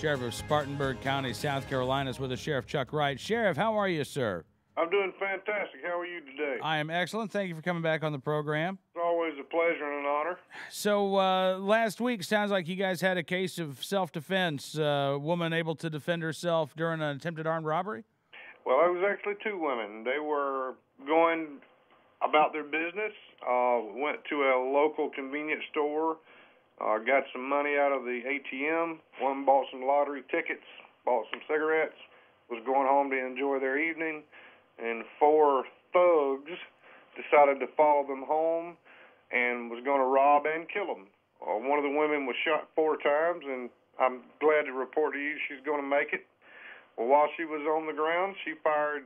Sheriff of Spartanburg County, South Carolina, is with us, Sheriff Chuck Wright. Sheriff, how are you, sir? I'm doing fantastic. How are you today? I am excellent. Thank you for coming back on the program. It's always a pleasure and an honor. So last week, sounds like you guys had a case of self-defense, a woman able to defend herself during an attempted armed robbery? Well, it was actually two women. They were going about their business, went to a local convenience store, got some money out of the ATM. One bought some lottery tickets, bought some cigarettes, was going home to enjoy their evening, and four thugs decided to follow them home and was going to rob and kill them. One of the women was shot 4 times, and I'm glad to report to you she's going to make it. Well, while she was on the ground, she fired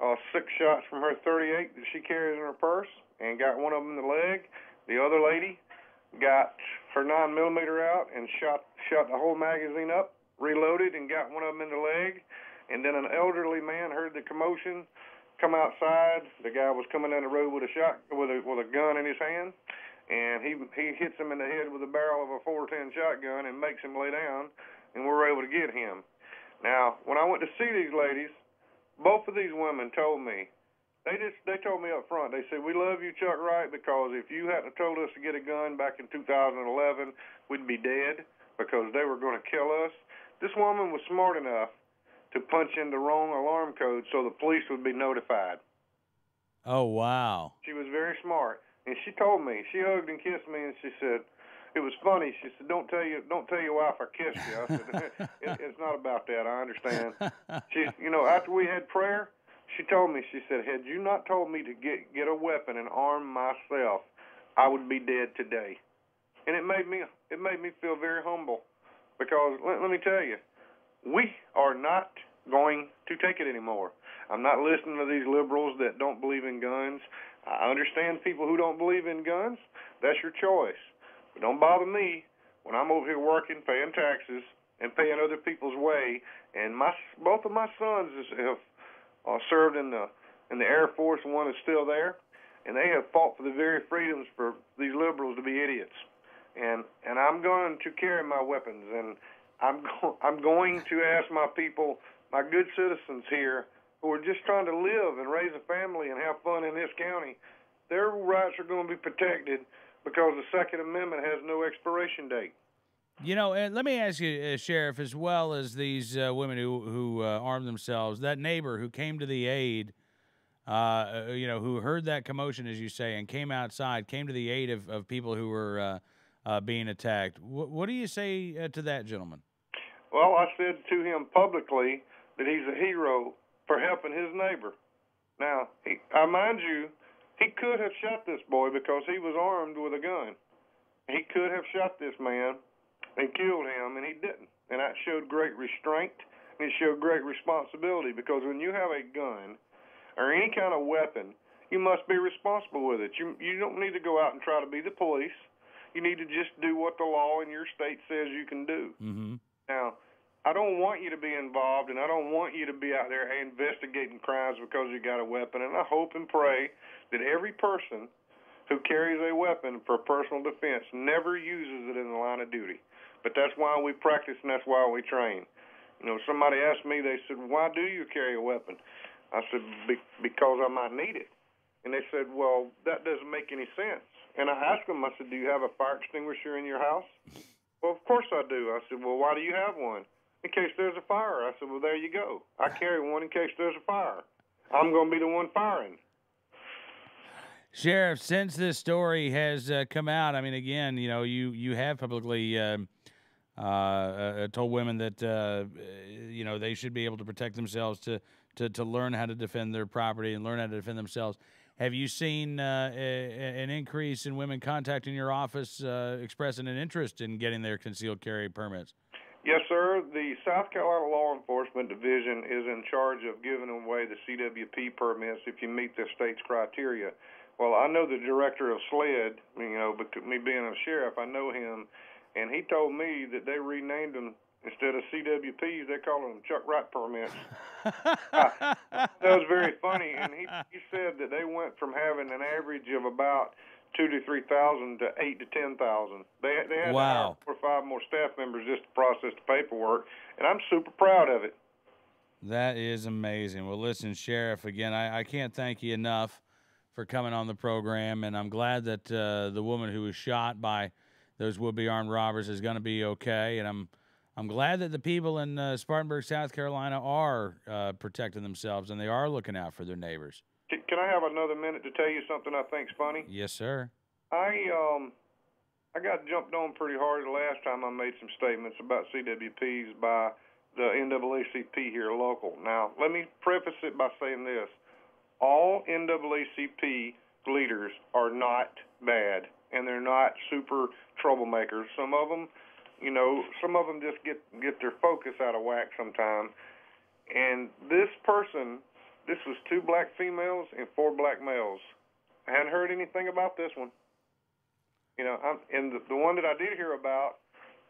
6 shots from her .38 that she carries in her purse and got one of them in the leg. The other lady got her 9mm out and shot the whole magazine up, reloaded, and got one of them in the leg. And then an elderly man heard the commotion, come outside. The guy was coming down the road with a gun in his hand, and he hits him in the head with the barrel of a .410 shotgun and makes him lay down, and we were able to get him. Now, when I went to see these ladies, both of these women told me, they told me up front, they said, "We love you, Chuck Wright, because if you hadn't told us to get a gun back in 2011, we'd be dead because they were going to kill us." This woman was smart enough to punch in the wrong alarm code so the police would be notified. Oh, wow. She was very smart. And she told me, she hugged and kissed me, and she said, it was funny. She said, don't tell your wife I kissed you. I said, it's not about that. I understand. She, after we had prayer, she told me, she said, had you not told me to get a weapon and arm myself, I would be dead today. And it made me feel very humble, because let me tell you, we are not going to take it anymore. I'm not listening to these liberals that don't believe in guns. I understand people who don't believe in guns. That's your choice. But don't bother me when I'm over here working, paying taxes, and paying other people's way. And both of my sons have served in the Air Force, and one is still there. And they have fought for the very freedoms for these liberals to be idiots. And I'm going to carry my weapons, and I'm going to ask my people, my good citizens here, who are just trying to live and raise a family and have fun in this county, their rights are going to be protected because the Second Amendment has no expiration date. And let me ask you, Sheriff, as well as these women who armed themselves, that neighbor who came to the aid, who heard that commotion, as you say, and came outside, came to the aid of people who were being attacked. What do you say to that gentleman? Well, I said to him publicly that he's a hero for helping his neighbor. Now, I mind you, he could have shot this boy because he was armed with a gun. He could have shot this man and killed him, and he didn't. And that showed great restraint, and it showed great responsibility, because when you have a gun or any kind of weapon, you must be responsible with it. You don't need to go out and try to be the police. You need to just do what the law in your state says you can do. Mm-hmm. Now, I don't want you to be involved, and I don't want you to be out there investigating crimes because you got a weapon. And I hope and pray that every person who carries a weapon for personal defense never uses it in the line of duty. But that's why we practice, and that's why we train. Somebody asked me, they said, "Why do you carry a weapon?" I said, because I might need it. And they said, "Well, that doesn't make any sense." And I asked them, I said, "Do you have a fire extinguisher in your house?" "Well, of course I do." I said, "Well, why do you have one?" "In case there's a fire." I said, "Well, there you go. I carry one in case there's a fire. I'm going to be the one firing." Sheriff, since this story has come out, I mean, again, you have publicly told women that they should be able to protect themselves, to learn how to defend their property and learn how to defend themselves. Have you seen an increase in women contacting your office, expressing an interest in getting their concealed carry permits? Yes, sir. The South Carolina Law Enforcement Division is in charge of giving away the CWP permits if you meet the state's criteria. Well, I know the director of SLED, me being a sheriff, I know him, and he told me that they renamed them. Instead of CWPs, they call them Chuck Wright permits. That was very funny, and he said that they went from having an average of about 2,000 to 3,000 to 8,000 to 10,000. They had to hire 4 or 5 more staff members just to process the paperwork, and I'm super proud of it. That is amazing. Well, listen, Sheriff, again, I can't thank you enough for coming on the program, and I'm glad that the woman who was shot by those would-be armed robbers is going to be okay, and I'm glad that the people in Spartanburg, South Carolina are protecting themselves, and they are looking out for their neighbors. Can I have another minute to tell you something I think's funny? Yes, sir. I got jumped on pretty hard the last time I made some statements about CWPs by the NAACP here local. Now, let me preface it by saying this. All NAACP leaders are not bad, and they're not super troublemakers. Some of them, just get their focus out of whack sometimes. And this was 2 black females and 4 black males. I hadn't heard anything about this one. And the one that I did hear about,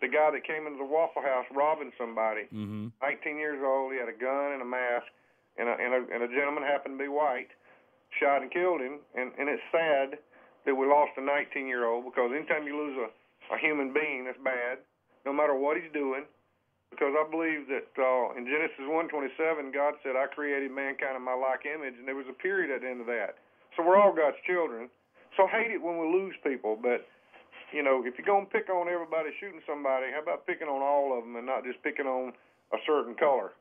the guy that came into the Waffle House robbing somebody, 19 years old, he had a gun and a mask, and a gentleman happened to be white, shot and killed him. And it's sad that we lost a 19-year-old, because anytime you lose a human being, that's bad, no matter what he's doing. Because I believe that in Genesis 1:27, God said, I created mankind in my like image, and there was a period at the end of that. So we're all God's children. So I hate it when we lose people, but if you're going to pick on everybody shooting somebody, how about picking on all of them and not just picking on a certain color?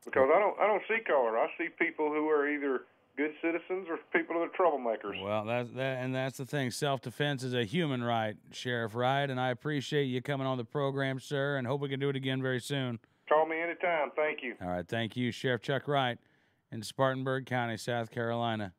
Because I don't see color. I see people who are either good citizens or people who are troublemakers. Well, that's the thing. Self-defense is a human right, Sheriff Wright, and I appreciate you coming on the program, sir, and hope we can do it again very soon. Call me anytime. Thank you. All right. Thank you, Sheriff Chuck Wright in Spartanburg County, South Carolina.